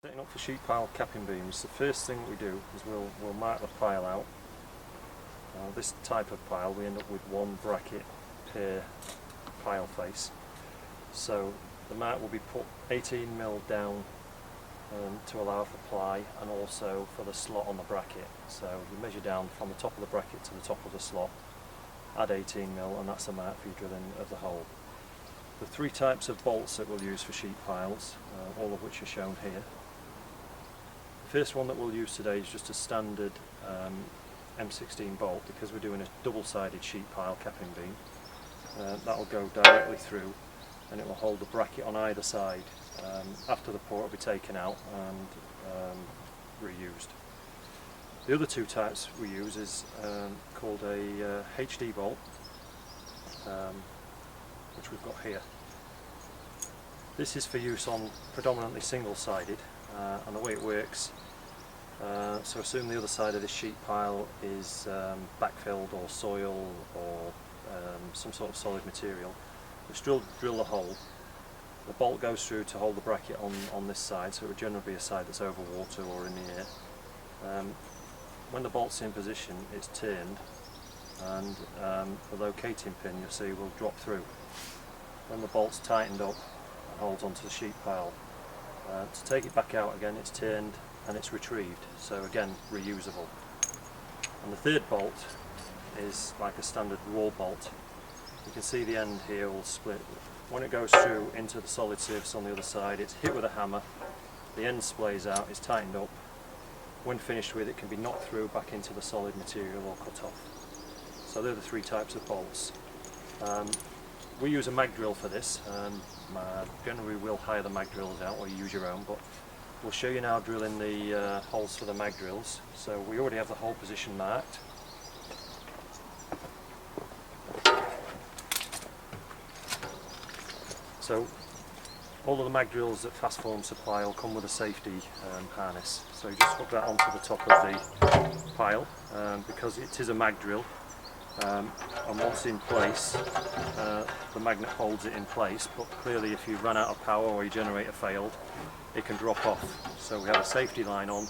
Setting up for sheet pile capping beams, the first thing we do is we'll mark the pile out. This type of pile we end up with one bracket per pile face. So the mark will be put 18mm down to allow for ply and also for the slot on the bracket. So you measure down from the top of the bracket to the top of the slot, add 18mm, and that's the mark for your drilling of the hole. The three types of bolts that we'll use for sheet piles, all of which are shown here. The first one that we'll use today is just a standard M16 bolt, because we're doing a double-sided sheet pile capping beam. That will go directly through and it will hold the bracket on either side. After the pour it will be taken out and reused. The other two types we use is called a HD bolt, which we've got here. This is for use on predominantly single-sided, and the way it works, so assume the other side of this sheet pile is backfilled or soil or some sort of solid material. Just drill the hole. The bolt goes through to hold the bracket on this side, so it would generally be a side that's over water or in the air. When the bolt's in position, it's turned, and the locating pin, you'll see, will drop through. When the bolt's tightened up, it holds onto the sheet pile. To take it back out again, it's turned and it's retrieved, so again reusable. And the third bolt is like a standard wall bolt. You can see the end here will split. When it goes through into the solid surface on the other side, it's hit with a hammer, the end splays out, it's tightened up. When finished with, it can be knocked through back into the solid material or cut off. So they're the three types of bolts. We use a mag drill for this. Generally we'll hire the mag drills out or use your own, but we'll show you now drilling the holes for the mag drills. So we already have the hole position marked. So all of the mag drills that Fast Form supply will come with a safety harness. So you just hook that onto the top of the pile, because it is a mag drill. And once in place, the magnet holds it in place, but clearly if you run out of power or your generator failed, it can drop off. So we have a safety line on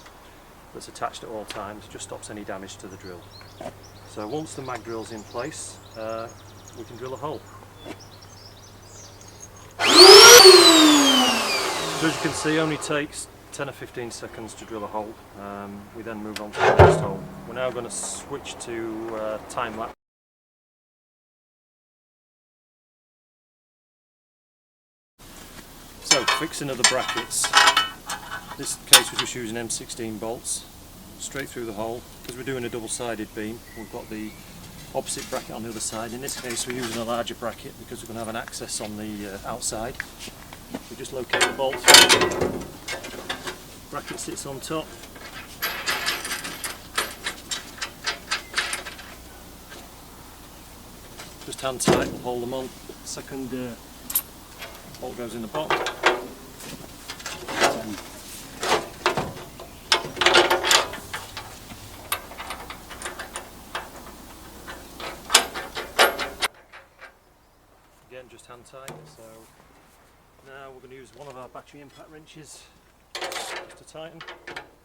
that's attached at all times, just stops any damage to the drill. So once the mag drill's in place, we can drill a hole. So as you can see, it only takes 10 or 15 seconds to drill a hole. We then move on to the next hole. We're now going to switch to time lapse. So, fixing of the brackets. In this case we're just using M16 bolts straight through the hole. Because we're doing a double-sided beam, we've got the opposite bracket on the other side. In this case we're using a larger bracket because we're going to have an access on the outside. We just locate the bolt. Bracket sits on top. Just hand tight, we'll hold them on. Second bolt goes in the bottom. Again, just hand tight. So now we're going to use one of our battery impact wrenches just to tighten.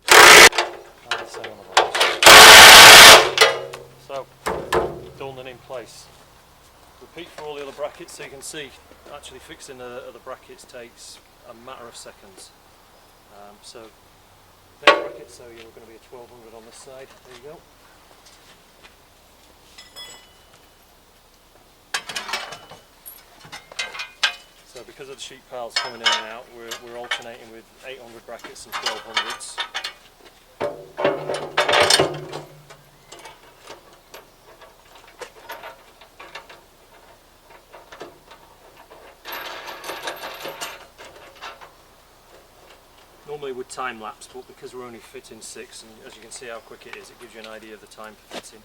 And the same on the bottom. So, done and in place. Repeat for all the other brackets, so you can see actually fixing the other brackets takes a matter of seconds. So there's brackets, so you're going to be a 1200 on this side. There you go. So because of the sheet piles coming in and out, we're alternating with 800 brackets and 1200s. Normally with time lapse, but because we're only fitting 6, and as you can see how quick it is, it gives you an idea of the time for fitting.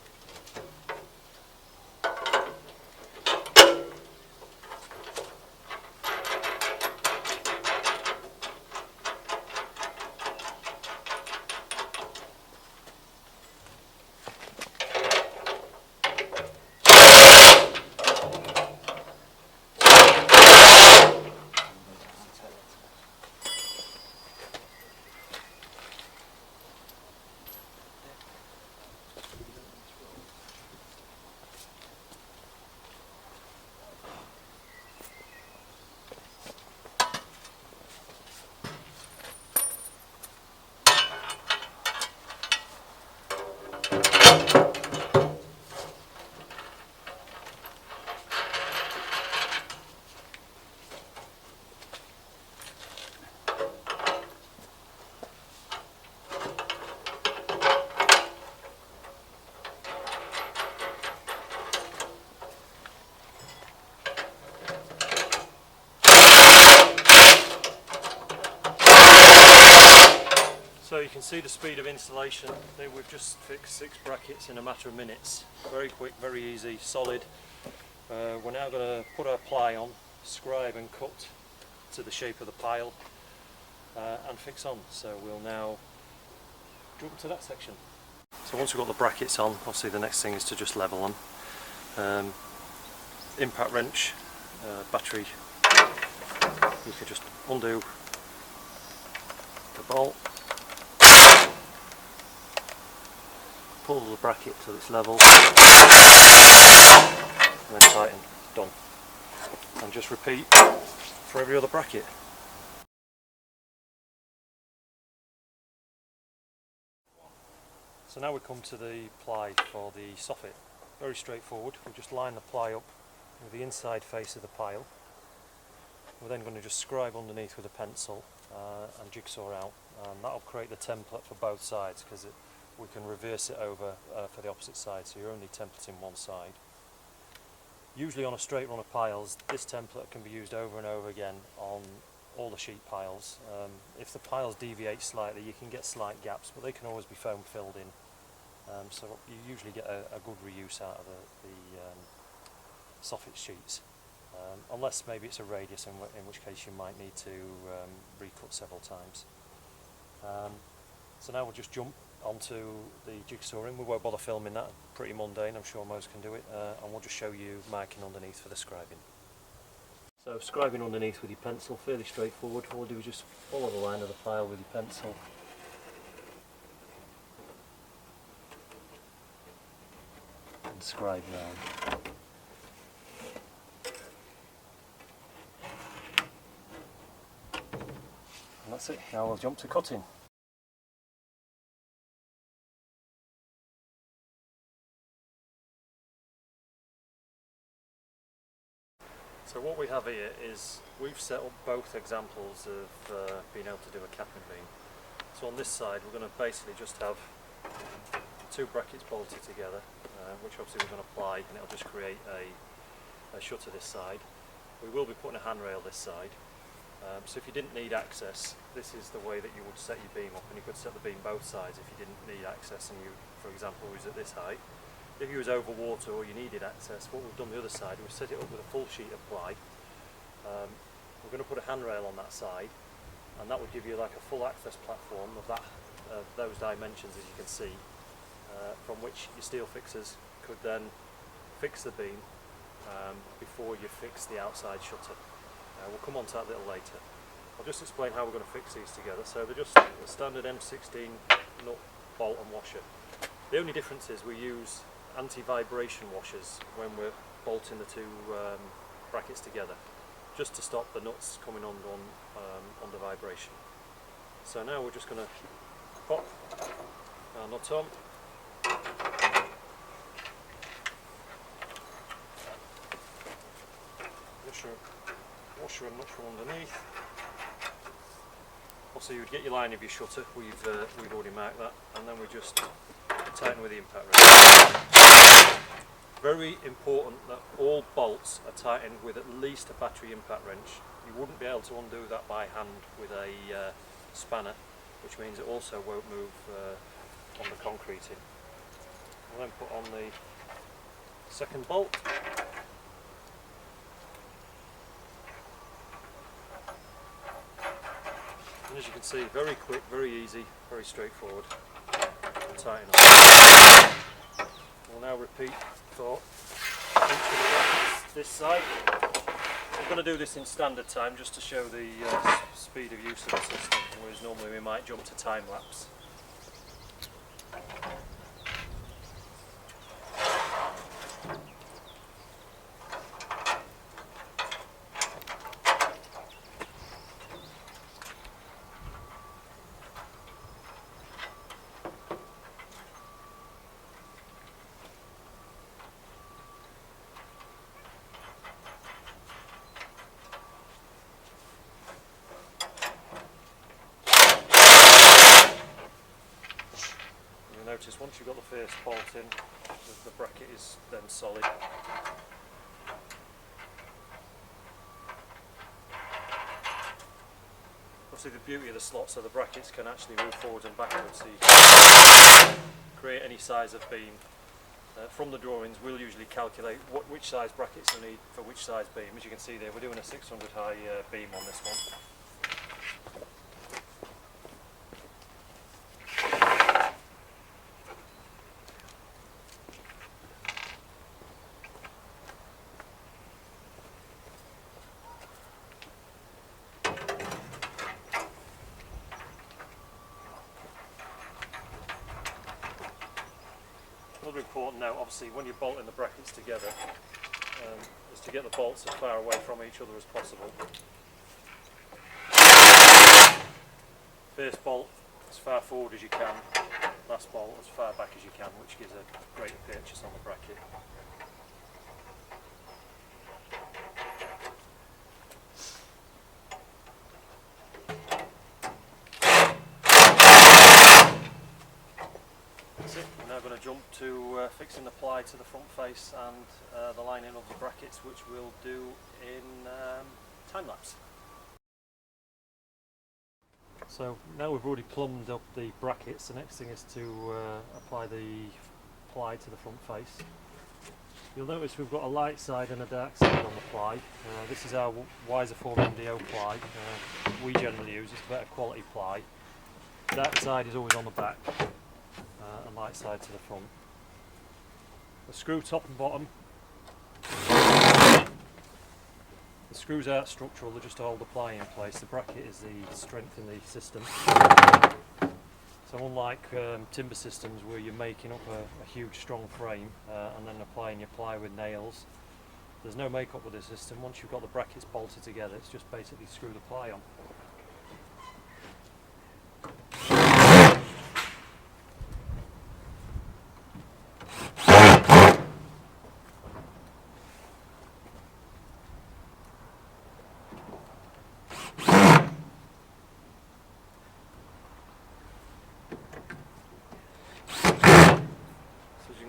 you can see the speed of installation. We've just fixed 6 brackets in a matter of minutes. Very quick, very easy, solid. We're now going to put our ply on, scribe and cut to the shape of the pile and fix on. So we'll now jump to that section. So once we've got the brackets on, obviously the next thing is to just level them. Impact wrench, battery, you can just undo the bolt, pull the bracket till it's level, and then tighten, done. And just repeat for every other bracket. So now we come to the ply for the soffit. Very straightforward. We just line the ply up with the inside face of the pile. We're then going to just scribe underneath with a pencil and jigsaw out, and that'll create the template for both sides, because we can reverse it over for the opposite side, so you're only templating one side. Usually on a straight run of piles, this template can be used over and over again on all the sheet piles. If the piles deviate slightly, you can get slight gaps, but they can always be foam filled in. So you usually get a good reuse out of the soffit sheets, unless maybe it's a radius, in which case you might need to recut several times. So now we'll just jump onto the jigsawing. We won't bother filming that, pretty mundane, I'm sure most can do it, and we'll just show you marking underneath for the scribing. So scribing underneath with your pencil, fairly straightforward. All we'll do is just follow the line of the pile with your pencil. And scribe round. And that's it. Now we'll jump to cutting. So what we have here is we've set up both examples of being able to do a capping beam. So on this side we're going to basically just have 2 brackets bolted together, which obviously we're going to apply, and it'll just create a shutter this side. We will be putting a handrail this side. So if you didn't need access, this is the way that you would set your beam up, and you could set the beam both sides if you didn't need access and you, for example, was at this height. If you was over water or you needed access, what we've done the other side, we've set it up with a full sheet of ply. We're going to put a handrail on that side, and that would give you like a full access platform of those dimensions, as you can see, from which your steel fixers could then fix the beam before you fix the outside shutter. We'll come on to that a little later. I'll just explain how we're going to fix these together. So they're just a standard M16 nut, bolt and washer. The only difference is we use anti-vibration washers when we're bolting the 2 brackets together, just to stop the nuts coming under vibration. So now we're just going to pop our nut on. Washer and nut from underneath. Also, you would get your line of your shutter. We've already marked that, and then we just tighten with the impact wrench. Very important that all bolts are tightened with at least a battery impact wrench. You wouldn't be able to undo that by hand with a spanner, which means it also won't move on the concreting. We'll then put on the second bolt. And as you can see, very quick, very easy, very straightforward. Tighten up. We'll now repeat for each of the brackets this side. We're going to do this in standard time just to show the speed of use of the system, whereas normally we might jump to time lapse. Notice once you've got the first bolt in, the bracket is then solid. The Obviously the beauty of the slot, so the brackets can actually move forwards and backwards, so you can create any size of beam. From the drawings we'll usually calculate which size brackets we need for which size beam. As you can see there, we're doing a 600 high beam on this one. Another important note, obviously, when you're bolting the brackets together, is to get the bolts as far away from each other as possible. First bolt as far forward as you can, last bolt as far back as you can, which gives a greater purchase on the bracket. We're now going to jump to fixing the ply to the front face and the lining of the brackets, which we'll do in time lapse. So now we've already plumbed up the brackets, the next thing is to apply the ply to the front face. You'll notice we've got a light side and a dark side on the ply. This is our Wiserform MDO ply. We generally use it's better quality ply. Dark side is always on the back. And light side to the front. The screw top and bottom. The screws aren't structural, they're just to hold the ply in place. The bracket is the strength in the system. So unlike timber systems where you're making up a huge strong frame and then applying your ply with nails, there's no make-up with this system. Once you've got the brackets bolted together, it's just basically screw the ply on.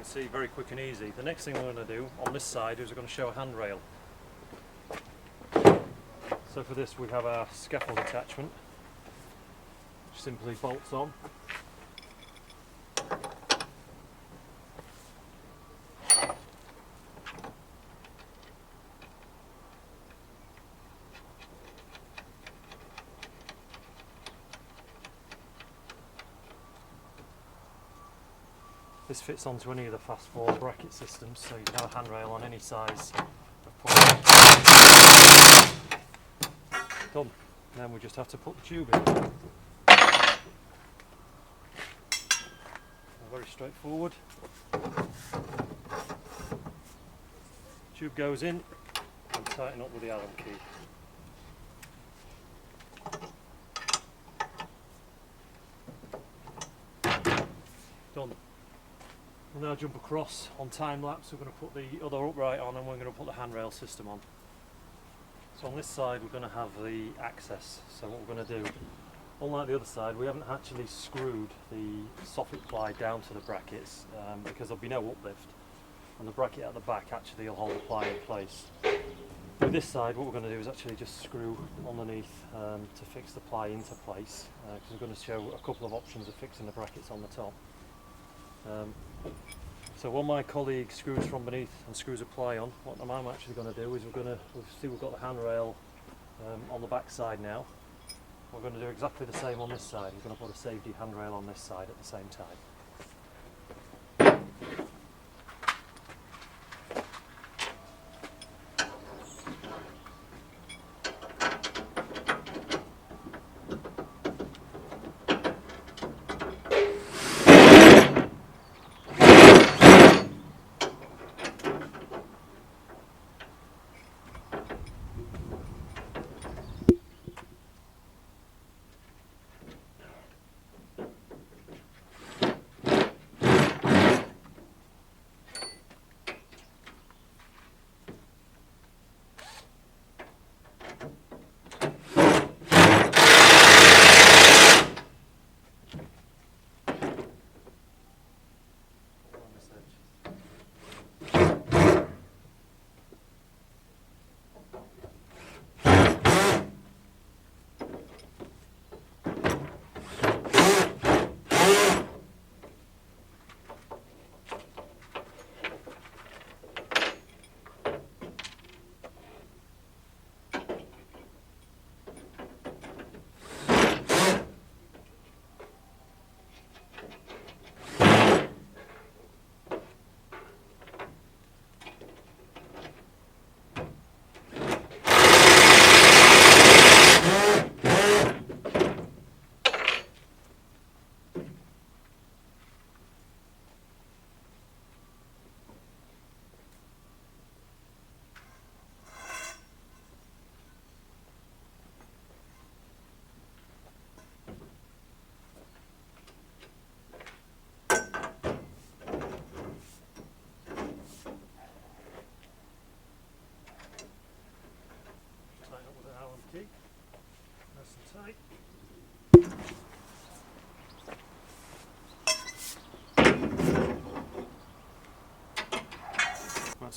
See, very quick and easy. The next thing we're going to do on this side is we're going to show a handrail. So for this we have our scaffold attachment, which simply bolts on. This fits onto any of the fast fall bracket systems, so you can have a handrail on any size of point. Done. Then we just have to put the tube in. Very straightforward. Tube goes in and tighten up with the Allen key. Done. We'll now jump across on time lapse. We're going to put the other upright on and we're going to put the handrail system on. So on this side we're going to have the access. So what we're going to do, unlike the other side, we haven't actually screwed the soffit ply down to the brackets because there'll be no uplift, and the bracket at the back actually will hold the ply in place. With this side what we're going to do is actually just screw underneath to fix the ply into place, because we're going to show a couple of options of fixing the brackets on the top. So while my colleague screws from beneath and screws a ply on, what I'm actually going to do is we've got the handrail on the back side now. We're going to do exactly the same on this side. We're going to put a safety handrail on this side at the same time.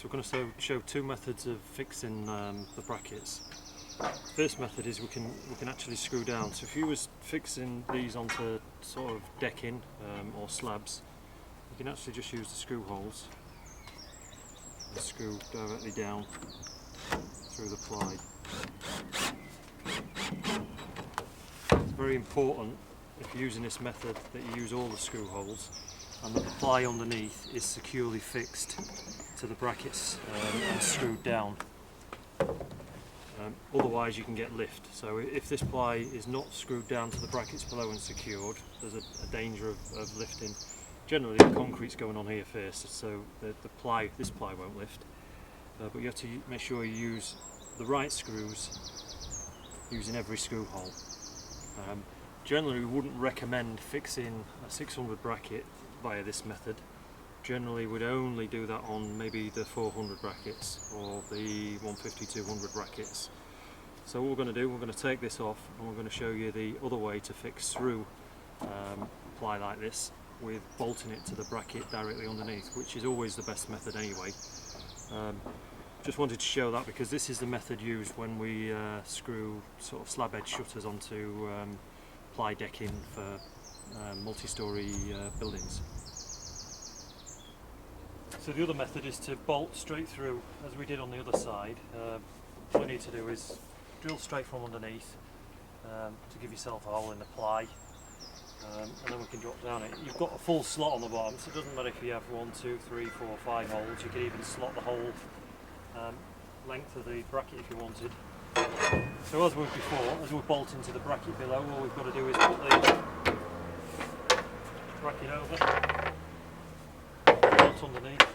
So we're going to show two methods of fixing the brackets. First method is we can actually screw down. So if you was fixing these onto sort of decking or slabs, you can actually just use the screw holes and screw directly down through the ply. It's very important if you're using this method that you use all the screw holes and that the ply underneath is securely fixed to the brackets and screwed down. Otherwise you can get lift. So if this ply is not screwed down to the brackets below and secured, there's a danger of lifting. Generally the concrete's going on here first, so this ply won't lift. But you have to make sure you use the right screws using every screw hole. Generally we wouldn't recommend fixing a 600 bracket via this method. Generally we'd only do that on maybe the 400 brackets or the 150-200 brackets. So what we're going to do, we're going to take this off and we're going to show you the other way to fix through ply like this with bolting it to the bracket directly underneath, which is always the best method anyway. Just wanted to show that because this is the method used when we screw sort of slab edge shutters onto ply decking for multi-storey buildings. So the other method is to bolt straight through as we did on the other side. All you need to do is drill straight from underneath to give yourself a hole in the ply, and then we can drop down it. You've got a full slot on the bottom, so it doesn't matter if you have 1, 2, 3, 4, 5 holes. You could even slot the whole length of the bracket if you wanted. So as we did before, as we're bolting to the bracket below, all we've got to do is put the bracket over, bolt underneath.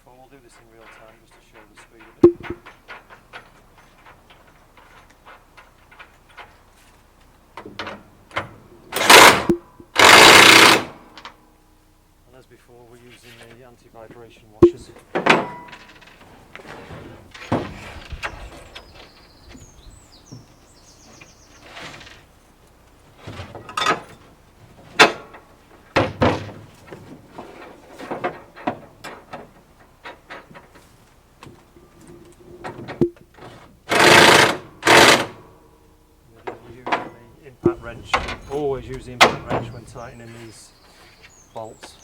We'll do this in real time just to show the speed of it. And as before, we're using the anti-vibration washers. Wrench. Always use the impact wrench when tightening these bolts.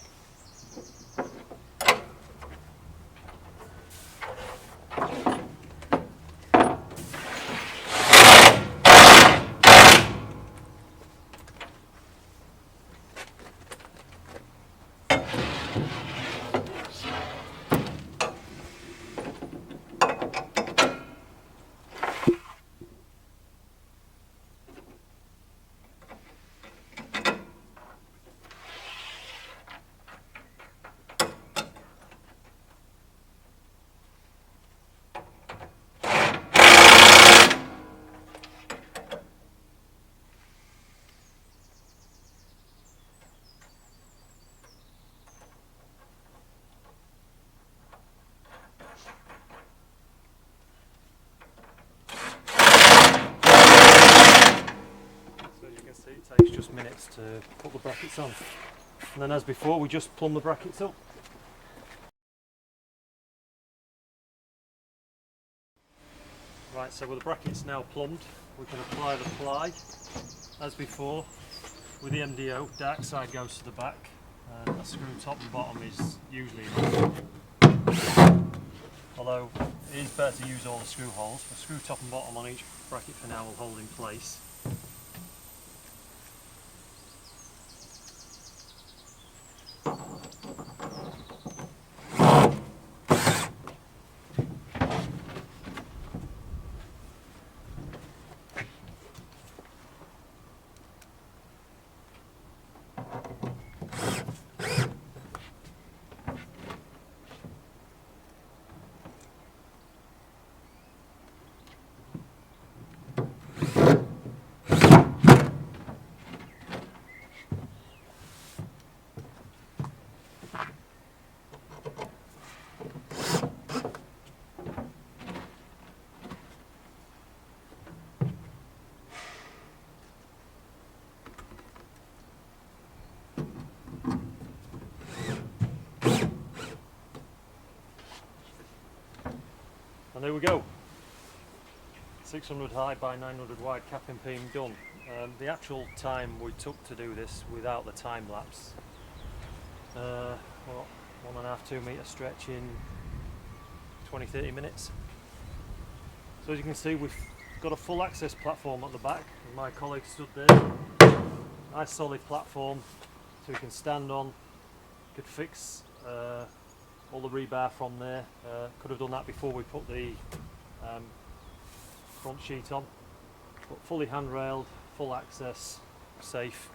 It takes just minutes to put the brackets on, and then as before we just plumb the brackets up. Right, so with the brackets now plumbed, we can apply the ply as before with the MDO. Dark side goes to the back, and a screw top and bottom is usually enough. Although it is better to use all the screw holes. A screw top and bottom on each bracket for now will hold in place. 600 high by 900 wide capping beam done. The actual time we took to do this without the time lapse, what, 1.5–2 metre stretch in 20–30 minutes. So as you can see, we've got a full access platform at the back, and my colleague stood there. Nice solid platform so we can stand on, could fix all the rebar from there. Could have done that before we put the front sheet on, but fully handrailed, full access, safe.